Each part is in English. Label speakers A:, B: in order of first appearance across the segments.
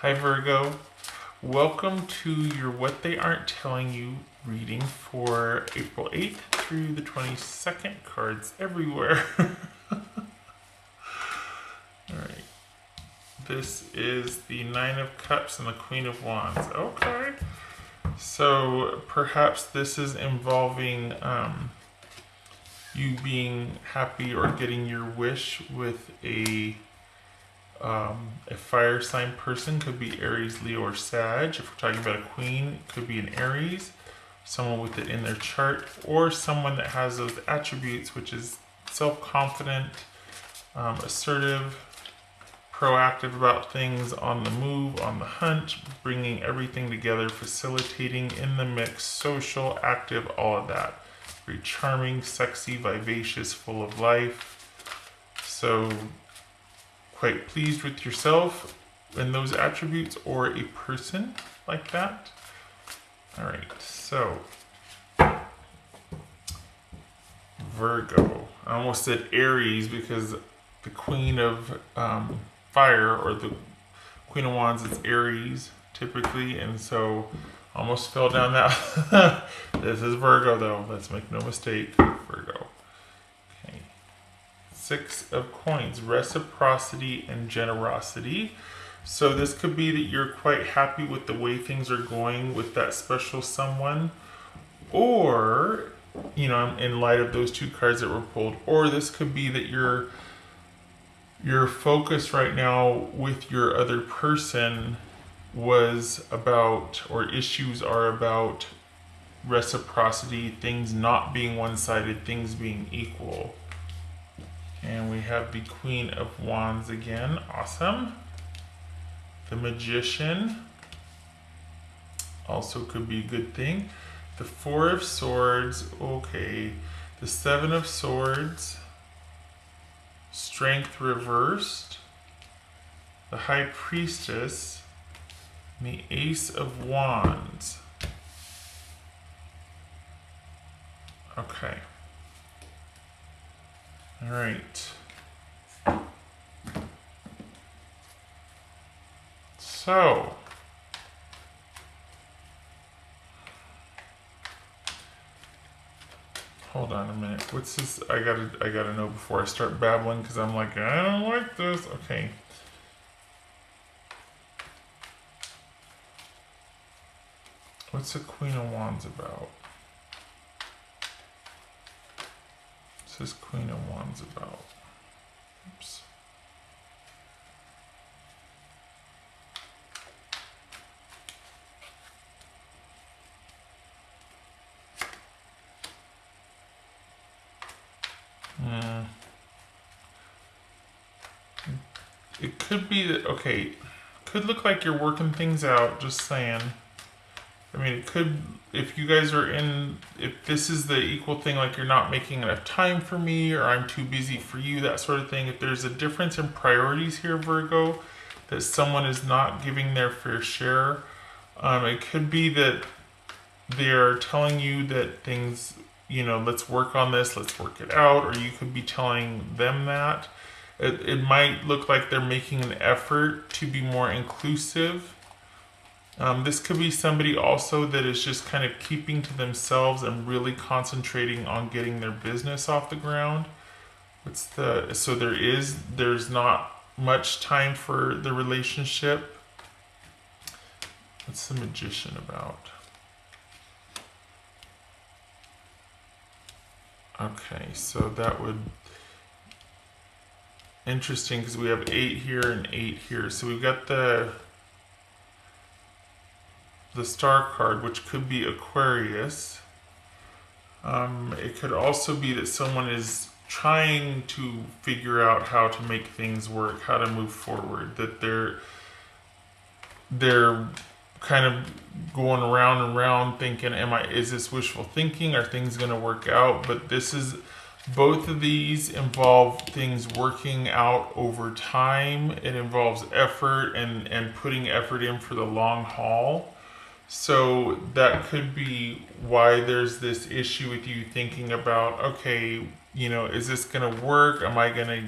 A: Hi Virgo, welcome to your What They Aren't Telling You reading for April 8th through the 22nd. Cards everywhere. Alright, this is the Nine of Cups and the Queen of Wands. Okay, so perhaps this is involving you being happy or getting your wish with a fire sign person. Could be Aries, Leo, or Sag. If we're talking about a queen, it could be an Aries, someone with it in their chart, or someone that has those attributes, which is self-confident, assertive, proactive about things, on the move, on the hunt, bringing everything together, facilitating, in the mix, social, active, all of that. Very charming, sexy, vivacious, full of life. So quite pleased with yourself and those attributes, or a person like that. All right, so Virgo. I almost said Aries because the Queen of Fire, or the Queen of Wands, is Aries typically, and so almost fell down that. This is Virgo though. Let's make no mistake, Virgo. Okay. Six of Coins, reciprocity and generosity. So this could be that you're quite happy with the way things are going with that special someone, or, you know, in light of those two cards that were pulled, or this could be that your focus right now with your other person was about, or issues are about, reciprocity, things not being one-sided, things being equal. And we have the Queen of Wands again. Awesome. The Magician. Also could be a good thing. The Four of Swords. Okay. The Seven of Swords. Strength reversed. The High Priestess. And the Ace of Wands. Okay. All right. So, hold on a minute. What's this? I gotta know before I start babbling, because I'm like, I don't like this. Okay. What's the Queen of Wands about? What's this Queen of Wands about? Oops. It could be that, okay, could look like you're working things out, just saying. I mean, it could, if you guys are in, if this is the equal thing, like you're not making enough time for me, or I'm too busy for you, that sort of thing. If there's a difference in priorities here, Virgo, that someone is not giving their fair share, it could be that they're telling you that things, you know, let's work on this, let's work it out, or you could be telling them that. It might look like they're making an effort to be more inclusive. This could be somebody also that is just kind of keeping to themselves and really concentrating on getting their business off the ground. So there's not much time for the relationship. What's the Magician about? Okay, so that would, interesting, because we have 8 here and 8 here. So we've got the Star card, which could be Aquarius. It could also be that someone is trying to figure out how to make things work, how to move forward, that they're kind of going around and around thinking, is this wishful thinking? Are things going to work out? But this is, both of these involve things working out over time. It involves effort and putting effort in for the long haul. So that could be why there's this issue with you thinking about, okay, you know, is this going to work? Am I going to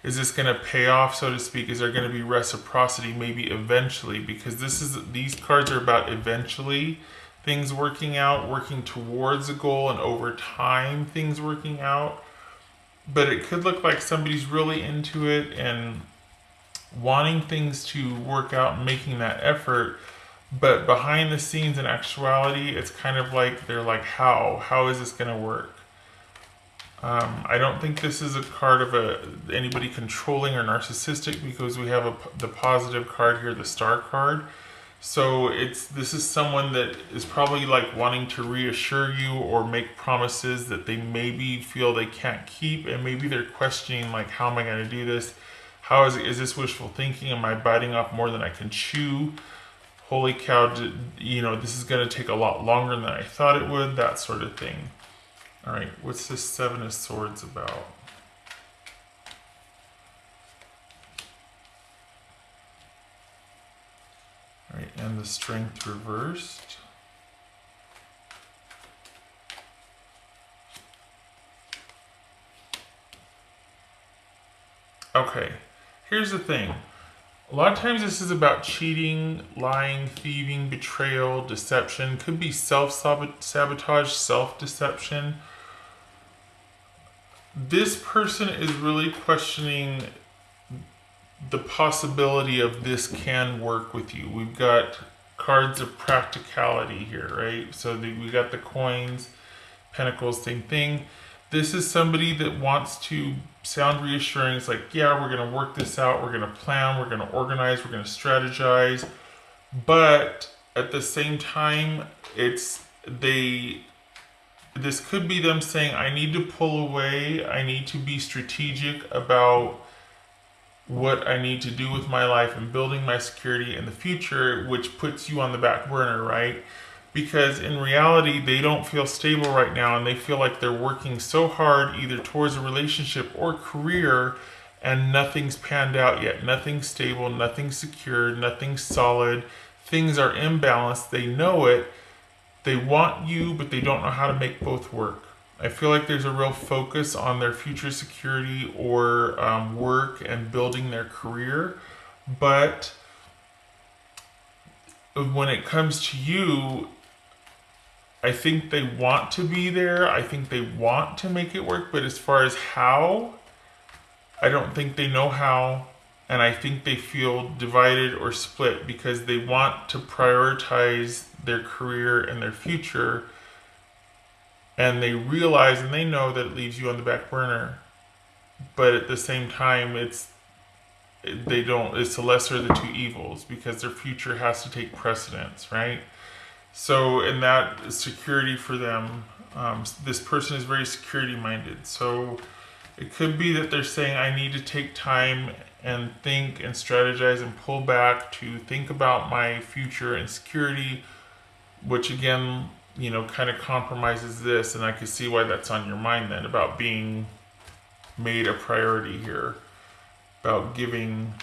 A: Is this going to pay off, so to speak? Is there going to be reciprocity maybe eventually? Because these cards are about eventually things working out, working towards a goal, and over time things working out. But it could look like somebody's really into it and wanting things to work out and making that effort. But behind the scenes, in actuality, it's kind of like they're like, how is this going to work? I don't think this is a card of anybody controlling or narcissistic, because we have the positive card here, the star card. So this is someone that is probably like wanting to reassure you or make promises that they maybe feel they can't keep, and maybe they're questioning like, how am I going to do this? How is this wishful thinking? Am I biting off more than I can chew? Holy cow, this is going to take a lot longer than I thought it would, that sort of thing. All right, what's this Seven of Swords about? All right, and the Strength reversed. Okay, here's the thing. A lot of times this is about cheating, lying, thieving, betrayal, deception. Could be self-sabotage, self-deception. This person is really questioning the possibility of this can work with you. We've got cards of practicality here, right? So we got the coins, pentacles, same thing. This is somebody that wants to sound reassuring. It's like, yeah, we're going to work this out. We're going to plan. We're going to organize. We're going to strategize. But at the same time, this could be them saying, I need to pull away. I need to be strategic about what I need to do with my life and building my security in the future, which puts you on the back burner, right? Because in reality, they don't feel stable right now, and they feel like they're working so hard either towards a relationship or career, and nothing's panned out yet. Nothing's stable, nothing's secure, nothing's solid. Things are imbalanced. They know it. They want you, but they don't know how to make both work. I feel like there's a real focus on their future security or work and building their career. But when it comes to you, I think they want to be there. I think they want to make it work. But as far as how, I don't think they know how. And I think they feel divided or split because they want to prioritize their career and their future. And they realize and they know that it leaves you on the back burner. But at the same time, it's the lesser of the two evils, because their future has to take precedence, right? So in that security for them, this person is very security minded. So it could be that they're saying, I need to take time and think and strategize and pull back to think about my future and security, which again, kind of compromises this. And I can see why that's on your mind then, about being made a priority here, about things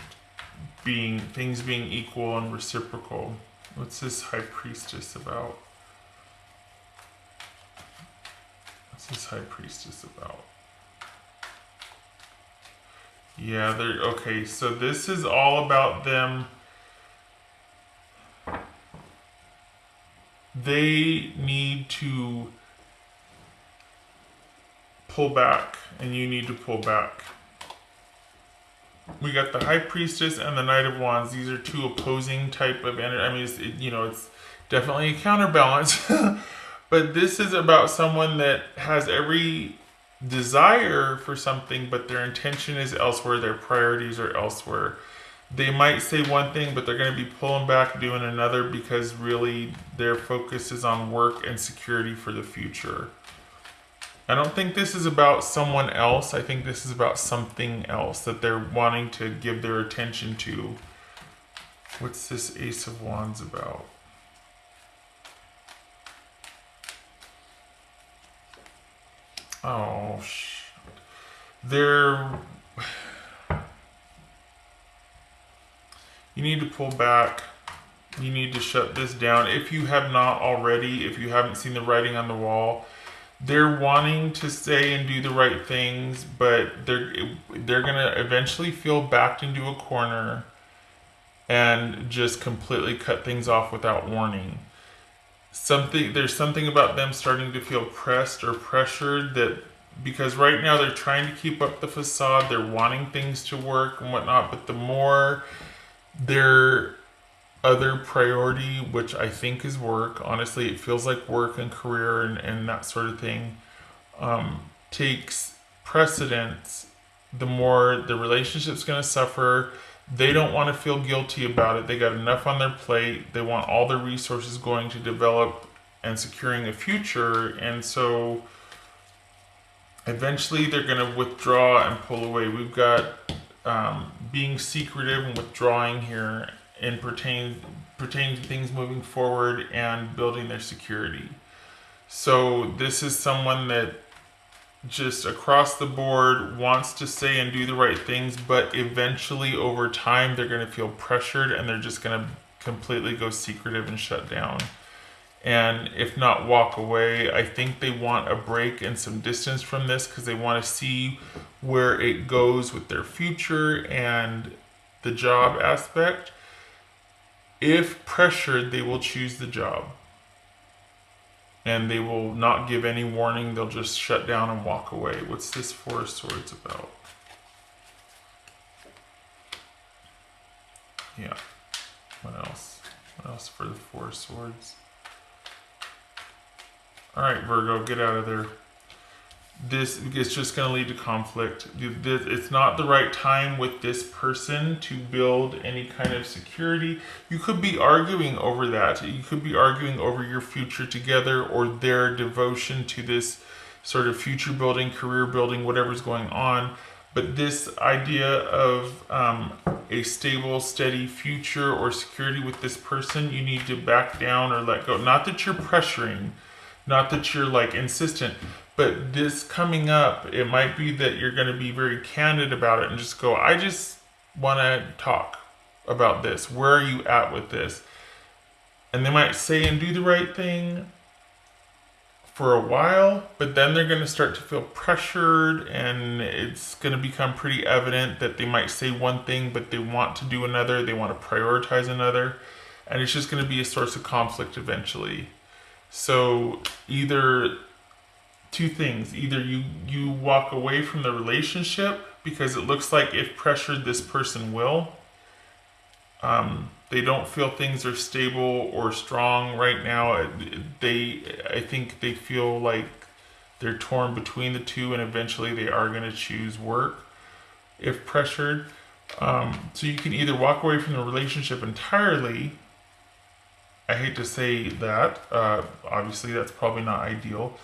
A: being equal and reciprocal. What's this High Priestess about? What's this High Priestess about? Yeah, okay, so this is all about them. They need to pull back, and you need to pull back. We got the High Priestess and the Knight of Wands. These are two opposing type of energy. I mean, it's definitely a counterbalance. But this is about someone that has every desire for something, but their intention is elsewhere. Their priorities are elsewhere. They might say one thing, but they're going to be pulling back, doing another, because really their focus is on work and security for the future. I don't think this is about someone else. I think this is about something else that they're wanting to give their attention to. What's this Ace of Wands about? Oh, you need to pull back. You need to shut this down. If you have not already, if you haven't seen the writing on the wall, they're wanting to say and do the right things, but they're gonna eventually feel backed into a corner and just completely cut things off without warning. There's something about them starting to feel pressed or pressured, that because right now they're trying to keep up the facade, they're wanting things to work and whatnot, but the more their other priority, which I think is work, honestly it feels like work and career and that sort of thing, takes precedence, the more the relationship's going to suffer. They don't want to feel guilty about it. They got enough on their plate. They want all their resources going to develop and securing a future. And so eventually they're going to withdraw and pull away. We've got being secretive and withdrawing here and pertaining to things moving forward and building their security. So this is someone that just across the board wants to say and do the right things, but eventually over time they're going to feel pressured and they're just going to completely go secretive and shut down. And if not walk away, I think they want a break and some distance from this because they want to see where it goes with their future and the job aspect. If pressured, they will choose the job. And they will not give any warning. They'll just shut down and walk away. What's this Four of Swords about? Yeah. What else? What else for the Four of Swords? All right, Virgo, get out of there. This is just going to lead to conflict. It's not the right time with this person to build any kind of security. You could be arguing over that. You could be arguing over your future together or their devotion to this sort of future building, career building, whatever's going on. But this idea of a stable, steady future or security with this person, you need to back down or let go. Not that you're pressuring, not that you're like insistent, but this coming up, it might be that you're going to be very candid about it and just go, I just want to talk about this. Where are you at with this? And they might say and do the right thing for a while, but then they're going to start to feel pressured and it's going to become pretty evident that they might say one thing, but they want to do another. They want to prioritize another. And it's just going to be a source of conflict eventually. So either two things. Either you walk away from the relationship because it looks like if pressured, this person will. They don't feel things are stable or strong right now. I think they feel like they're torn between the two, and eventually they are going to choose work if pressured. So you can either walk away from the relationship entirely. I hate to say that. Obviously, that's probably not ideal.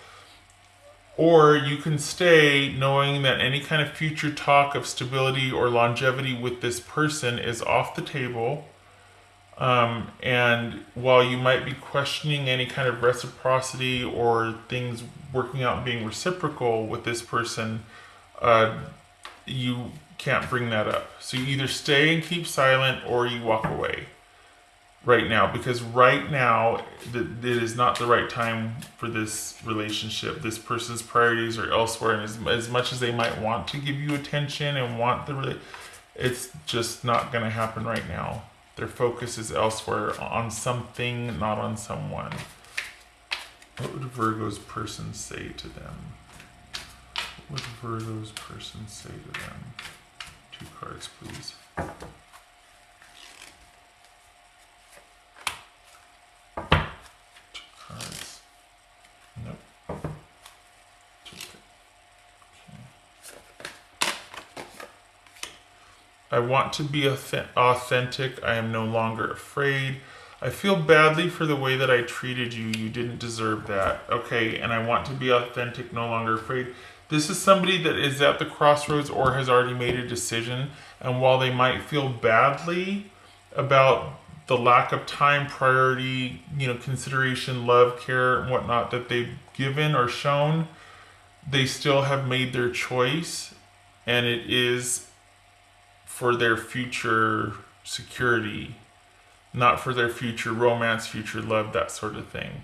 A: Or you can stay knowing that any kind of future talk of stability or longevity with this person is off the table. And while you might be questioning any kind of reciprocity or things working out and being reciprocal with this person, you can't bring that up. So you either stay and keep silent or you walk away right now, because right now it is not the right time for this relationship. This person's priorities are elsewhere, and as much as they might want to give you attention and want it's just not going to happen right now. Their focus is elsewhere, on something, not on someone. What would Virgo's person say to them? What would Virgo's person say to them? 2 cards, please. Cards. Nope. I want to be authentic. I am no longer afraid. I feel badly for the way that I treated you. You didn't deserve that. Okay, and I want to be authentic, no longer afraid. This is somebody that is at the crossroads or has already made a decision. And while they might feel badly about the lack of time, priority, consideration, love, care, and whatnot that they've given or shown, they still have made their choice, and it is for their future security, not for their future romance, future love, that sort of thing.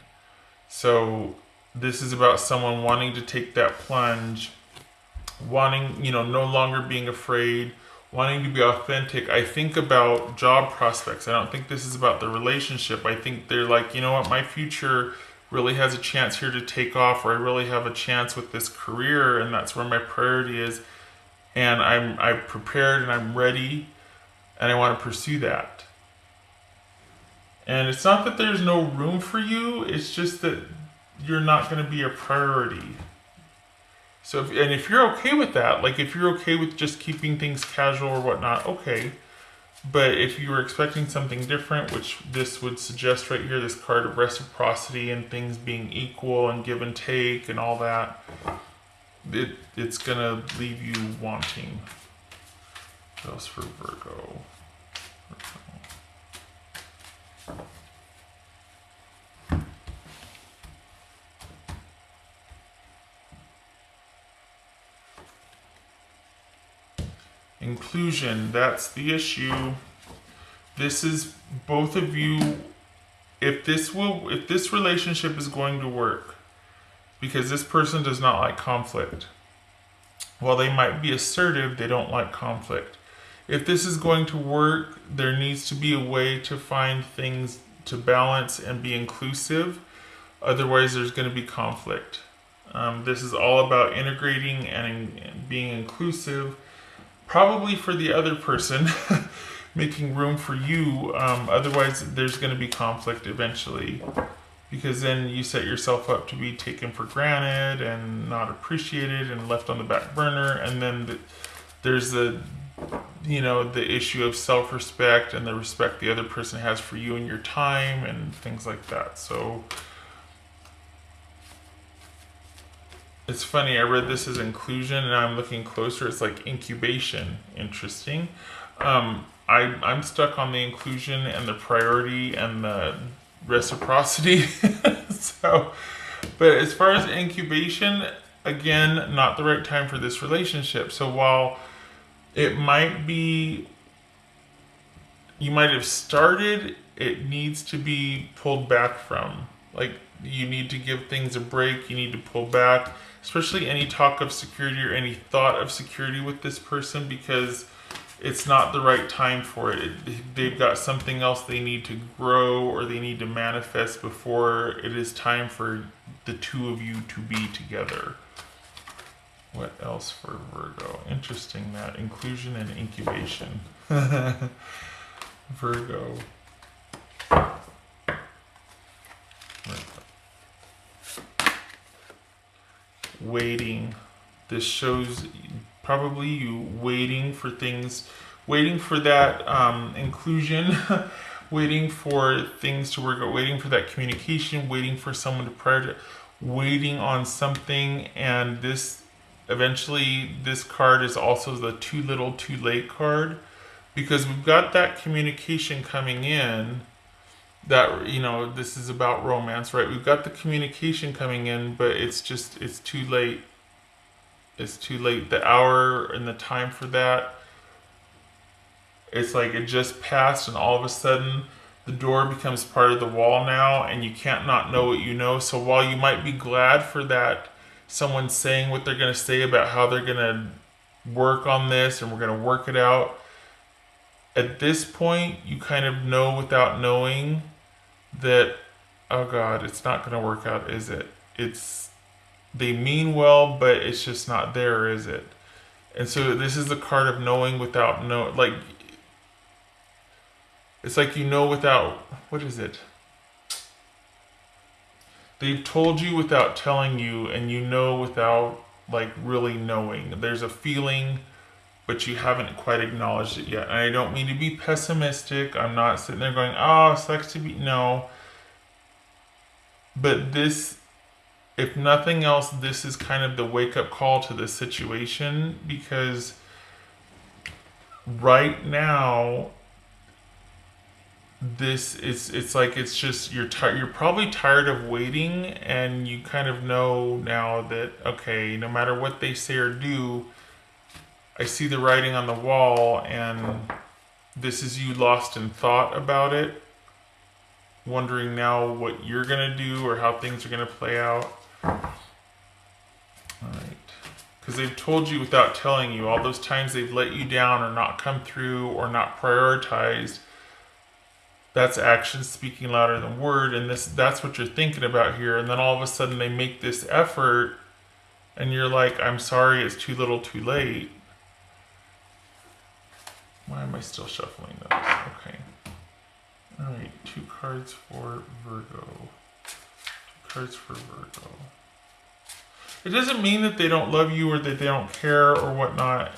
A: So This is about someone wanting to take that plunge, wanting, no longer being afraid, wanting to be authentic. I think about job prospects. I don't think this is about the relationship. I think they're like, you know what, my future really has a chance here to take off, or I really have a chance with this career, and that's where my priority is. And I'm prepared and I'm ready, and I want to pursue that. And it's not that there's no room for you, it's just that you're not going to be a priority. So, if you're okay with that, like if you're okay with just keeping things casual or whatnot, okay. But if you were expecting something different, which this would suggest right here, this card of reciprocity and things being equal and give and take and all that, it's going to leave you wanting. What else for Virgo? Inclusion, that's the issue. This is both of you. If this relationship is going to work, because this person does not like conflict. While they might be assertive, they don't like conflict. If this is going to work, there needs to be a way to find things to balance and be inclusive. Otherwise, there's going to be conflict. This is all about integrating and being inclusive. Probably for the other person, making room for you. Otherwise, there's going to be conflict eventually, because then you set yourself up to be taken for granted and not appreciated and left on the back burner. And then there's the issue of self-respect and the respect the other person has for you and your time and things like that. So it's funny, I read this as inclusion and I'm looking closer, it's like incubation. Interesting. I'm stuck on the inclusion and the priority and the reciprocity. So, but as far as incubation, again, not the right time for this relationship. So while it might be, you might have started, it needs to be pulled back from. Like, you need to give things a break, you need to pull back, especially any talk of security or any thought of security with this person, because it's not the right time for it. They've got something else they need to grow or they need to manifest before it is time for the two of you to be together. What else for Virgo? Interesting, that inclusion and incubation. Virgo. Waiting. This shows probably you waiting for things, waiting for that inclusion, waiting for things to work out, waiting for that communication, waiting for someone to prioritize, waiting on something. And this, eventually, this card is also the too little, too late card, because we've got that communication coming in. That, this is about romance, right? We've got the communication coming in, but it's too late. It's too late. The hour and the time for that, it's like it just passed, and all of a sudden the door becomes part of the wall now, and you can't not know what you know. So while you might be glad for that, someone saying what they're going to say about how they're going to work on this and we're going to work it out, at this point you kind of know without knowing that, oh God, it's not going to work out, is it? They mean well, but it's just not there, is it? And so this is the card of knowing without know, like, it's like without, what is it? They've told you without telling you, and without, like, really knowing. There's a feeling, but you haven't quite acknowledged it yet. And I don't mean to be pessimistic. I'm not sitting there going, oh, it sucks to be, no. But this, if nothing else, this is kind of the wake-up call to this situation, because right now, it's like, it's just, you're probably tired of waiting, and you kind of know now that, okay, no matter what they say or do, I see the writing on the wall, and this is you lost in thought about it, wondering now what you're going to do or how things are going to play out. because they've told you without telling you. All those times they've let you down or not come through or not prioritized, that's action speaking louder than word, and that's what you're thinking about here. And then all of a sudden they make this effort and you're like, I'm sorry, it's too little too late. Why am I still shuffling those? Okay. Alright, 2 cards for Virgo. 2 cards for Virgo. It doesn't mean that they don't love you or that they don't care or whatnot.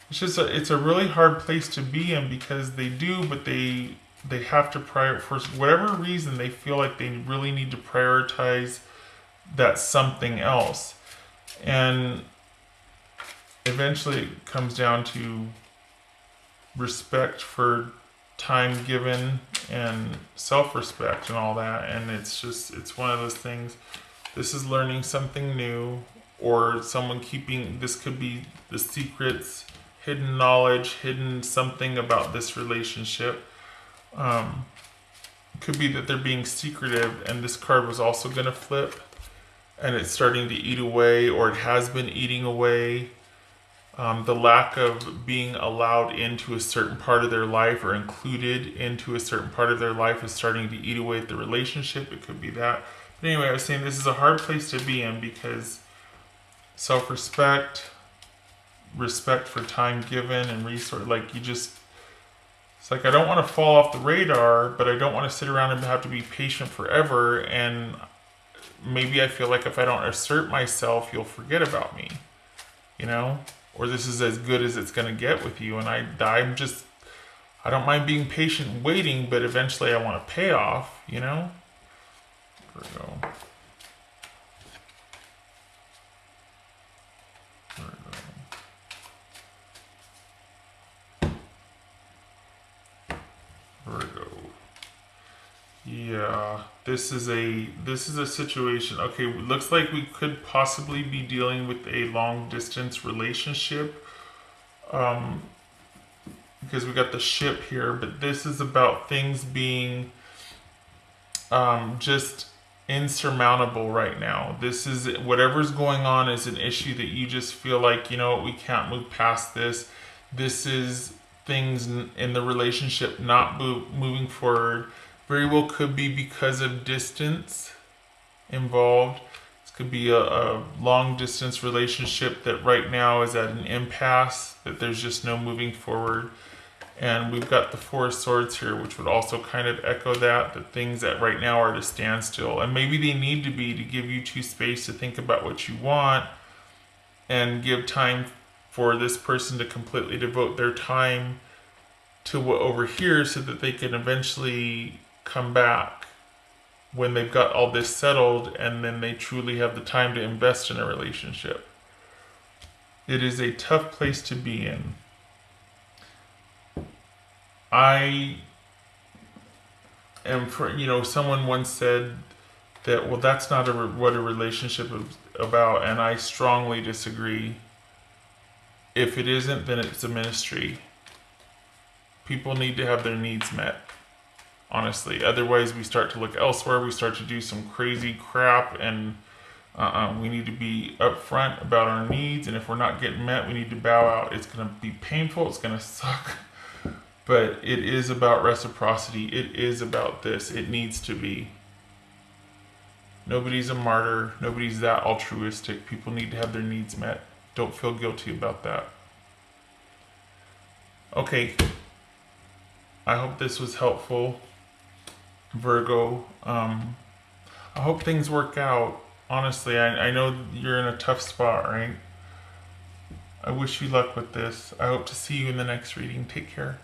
A: It's just it's a really hard place to be in because they do, but they have to for whatever reason they feel like they really need to prioritize that something else, and eventually it comes down to respect for time given and self-respect and all that. And it's one of those things. This is learning something new, or someone keeping, this could be the secrets, hidden knowledge, hidden something about this relationship. Could be that they're being secretive, and this card was also going to flip, and it's starting to eat away, or it has been eating away. The lack of being allowed into a certain part of their life or included into a certain part of their life is starting to eat away at the relationship. It could be that. But anyway, I was saying this is a hard place to be in because self-respect, respect for time given and resource, like it's like I don't want to fall off the radar, but I don't want to sit around and have to be patient forever. And maybe I feel like if I don't assert myself, you'll forget about me, or this is as good as it's going to get with you. And I don't mind being patient and waiting, but eventually I want a payoff, Virgo. Virgo. Yeah, this is a situation. Okay, looks like we could possibly be dealing with a long distance relationship. Because we got the ship here, but this is about things being just insurmountable right now. This is whatever's going on is an issue that you just feel like, we can't move past this. This is things in the relationship not moving forward. Very well could be because of distance involved. This could be a long distance relationship that right now is at an impasse, that there's just no moving forward. And we've got the 4 of Swords here, which would also kind of echo that things that right now are at a standstill. And maybe they need to be to give you 2 space to think about what you want and give time for this person to completely devote their time to what over here so that they can eventually come back when they've got all this settled and then they truly have the time to invest in a relationship. It is a tough place to be in. I am someone once said that, well, that's not what a relationship is about, and I strongly disagree. If it isn't, then it's a ministry. People need to have their needs met, honestly. Otherwise, we start to look elsewhere. We start to do some crazy crap, and we need to be upfront about our needs, and if we're not getting met, we need to bow out. It's going to be painful. It's going to suck. But it is about reciprocity. It is about this. It needs to be. Nobody's a martyr. Nobody's that altruistic. People need to have their needs met. Don't feel guilty about that. Okay. I hope this was helpful, Virgo. I hope things work out. Honestly, I know you're in a tough spot, right? I wish you luck with this. I hope to see you in the next reading. Take care.